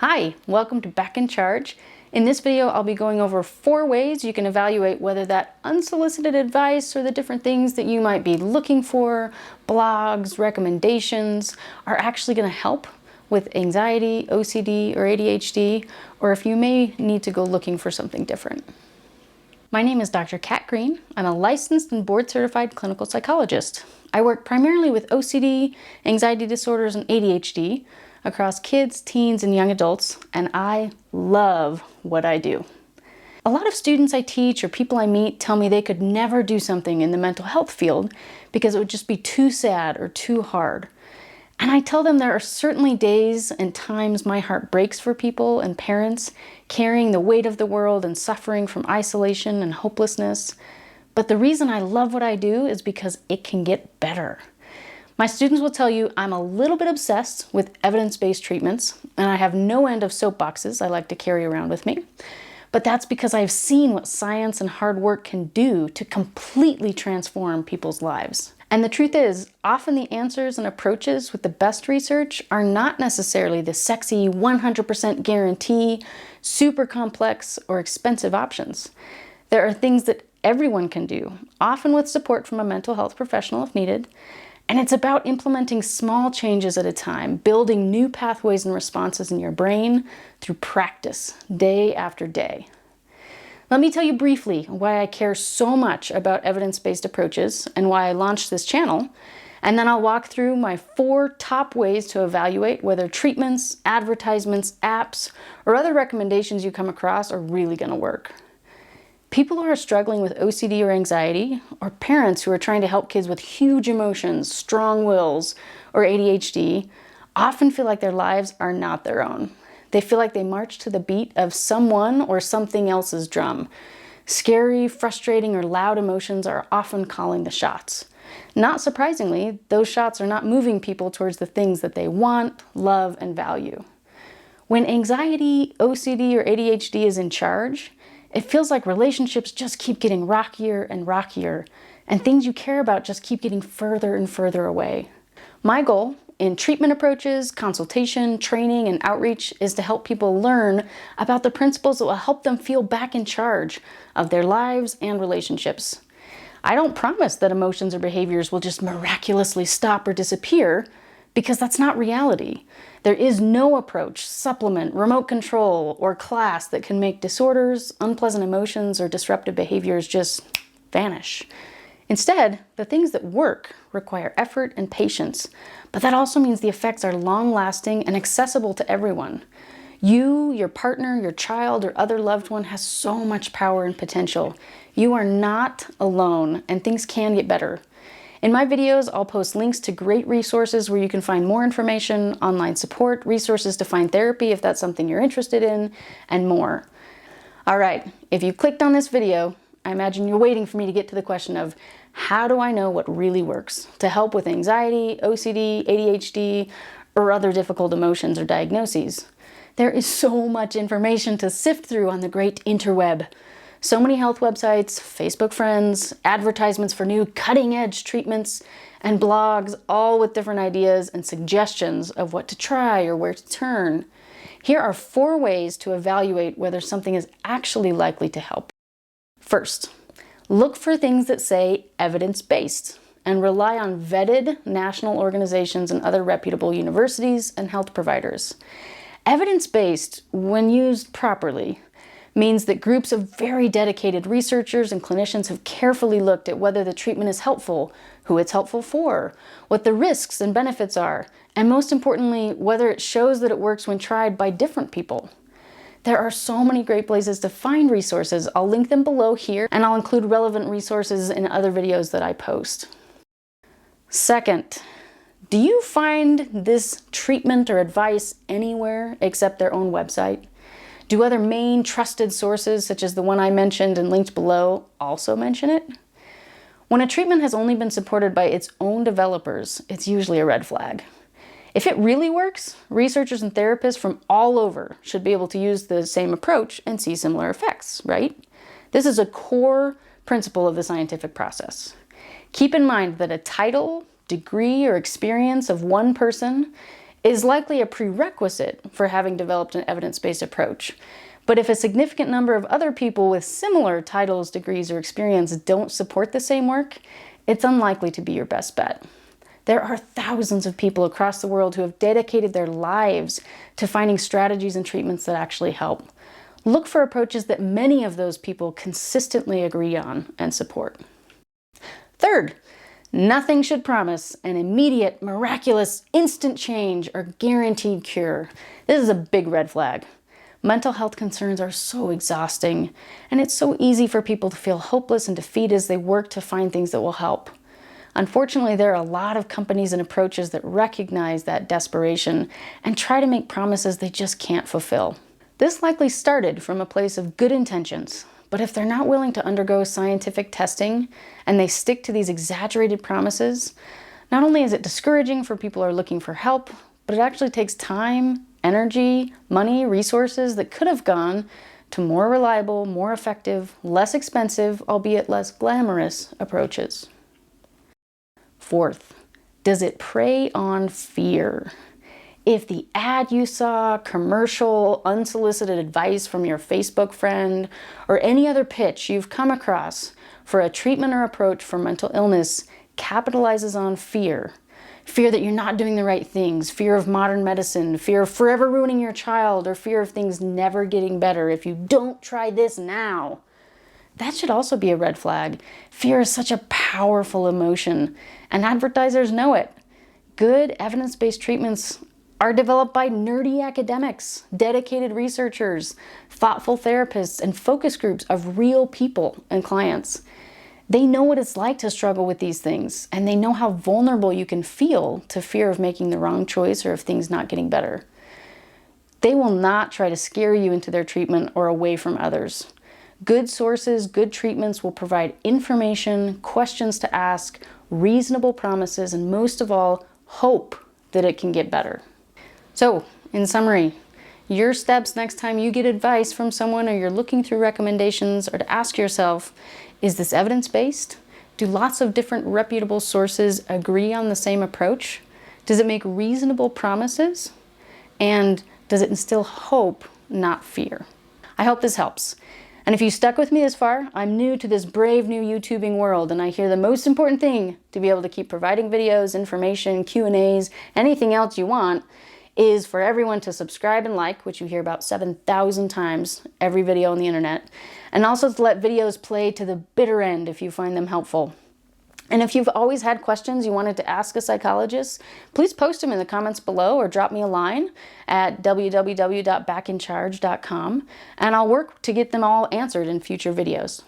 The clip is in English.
Hi, welcome to Back in Charge. In this video, I'll be going over 4 ways you can evaluate whether that unsolicited advice or the different things that you might be looking for, blogs, recommendations, are actually going to help with anxiety, OCD, or ADHD, or if you may need to go looking for something different. My name is Dr. Kat Green. I'm a licensed and board-certified clinical psychologist. I work primarily with OCD, anxiety disorders, and ADHD, across kids, teens, and young adults, and I love what I do. A lot of students I teach or people I meet tell me they could never do something in the mental health field because it would just be too sad or too hard. And I tell them there are certainly days and times my heart breaks for people and parents carrying the weight of the world and suffering from isolation and hopelessness. But the reason I love what I do is because it can get better. My students will tell you I'm a little bit obsessed with evidence-based treatments, and I have no end of soapboxes I like to carry around with me. But that's because I've seen what science and hard work can do to completely transform people's lives. And the truth is, often the answers and approaches with the best research are not necessarily the sexy 100% guarantee, super complex, or expensive options. There are things that everyone can do, often with support from a mental health professional if needed. And it's about implementing small changes at a time, building new pathways and responses in your brain through practice, day after day. Let me tell you briefly why I care so much about evidence-based approaches and why I launched this channel, and then I'll walk through my 4 top ways to evaluate whether treatments, advertisements, apps, or other recommendations you come across are really going to work. People who are struggling with OCD or anxiety, or parents who are trying to help kids with huge emotions, strong wills, or ADHD, often feel like their lives are not their own. They feel like they march to the beat of someone or something else's drum. Scary, frustrating, or loud emotions are often calling the shots. Not surprisingly, those shots are not moving people towards the things that they want, love, and value. When anxiety, OCD, or ADHD is in charge, it feels like relationships just keep getting rockier and rockier, and things you care about just keep getting further and further away. My goal in treatment approaches, consultation, training, and outreach is to help people learn about the principles that will help them feel back in charge of their lives and relationships. I don't promise that emotions or behaviors will just miraculously stop or disappear, because that's not reality. There is no approach, supplement, remote control, or class that can make disorders, unpleasant emotions, or disruptive behaviors just vanish. Instead, the things that work require effort and patience, but that also means the effects are long-lasting and accessible to everyone. You, your partner, your child, or other loved one has so much power and potential. You are not alone, and things can get better. In my videos, I'll post links to great resources where you can find more information, online support, resources to find therapy if that's something you're interested in, and more. All right, if you clicked on this video, I imagine you're waiting for me to get to the question of how do I know what really works to help with anxiety, OCD, ADHD, or other difficult emotions or diagnoses. There is so much information to sift through on the great interweb. So many health websites, Facebook friends, advertisements for new cutting-edge treatments, and blogs, all with different ideas and suggestions of what to try or where to turn. Here are 4 ways to evaluate whether something is actually likely to help. First, look for things that say evidence-based and rely on vetted national organizations and other reputable universities and health providers. Evidence-based, when used properly, means that groups of very dedicated researchers and clinicians have carefully looked at whether the treatment is helpful, who it's helpful for, what the risks and benefits are, and most importantly, whether it shows that it works when tried by different people. There are so many great places to find resources. I'll link them below here, and I'll include relevant resources in other videos that I post. Second, do you find this treatment or advice anywhere except their own website? Do other main trusted sources, such as the one I mentioned and linked below, also mention it? When a treatment has only been supported by its own developers, it's usually a red flag. If it really works, researchers and therapists from all over should be able to use the same approach and see similar effects, right? This is a core principle of the scientific process. Keep in mind that a title, degree, or experience of one person is likely a prerequisite for having developed an evidence-based approach. But if a significant number of other people with similar titles, degrees, or experience don't support the same work, it's unlikely to be your best bet. There are thousands of people across the world who have dedicated their lives to finding strategies and treatments that actually help. Look for approaches that many of those people consistently agree on and support. Third, nothing should promise an immediate, miraculous, instant change or guaranteed cure. This is a big red flag. Mental health concerns are so exhausting, and it's so easy for people to feel hopeless and defeated as they work to find things that will help. Unfortunately, there are a lot of companies and approaches that recognize that desperation and try to make promises they just can't fulfill. This likely started from a place of good intentions, but if they're not willing to undergo scientific testing and they stick to these exaggerated promises, not only is it discouraging for people who are looking for help, but it actually takes time, energy, money, resources that could have gone to more reliable, more effective, less expensive, albeit less glamorous approaches. Fourth, does it prey on fear? If the ad you saw, commercial, unsolicited advice from your Facebook friend, or any other pitch you've come across for a treatment or approach for mental illness capitalizes on fear, fear that you're not doing the right things, fear of modern medicine, fear of forever ruining your child, or fear of things never getting better if you don't try this now, that should also be a red flag. Fear is such a powerful emotion, and advertisers know it. Good evidence-based treatments are developed by nerdy academics, dedicated researchers, thoughtful therapists, and focus groups of real people and clients. They know what it's like to struggle with these things, and they know how vulnerable you can feel to fear of making the wrong choice or of things not getting better. They will not try to scare you into their treatment or away from others. Good sources, good treatments will provide information, questions to ask, reasonable promises, and most of all, hope that it can get better. So, in summary, your steps next time you get advice from someone or you're looking through recommendations are to ask yourself, is this evidence-based? Do lots of different reputable sources agree on the same approach? Does it make reasonable promises? And does it instill hope, not fear? I hope this helps. And if you stuck with me this far, I'm new to this brave new YouTubing world, and I hear the most important thing to be able to keep providing videos, information, Q&As, anything else you want, is for everyone to subscribe and like, which you hear about 7,000 times every video on the internet, and also to let videos play to the bitter end if you find them helpful. And if you've always had questions you wanted to ask a psychologist, please post them in the comments below or drop me a line at www.backincharge.com, and I'll work to get them all answered in future videos.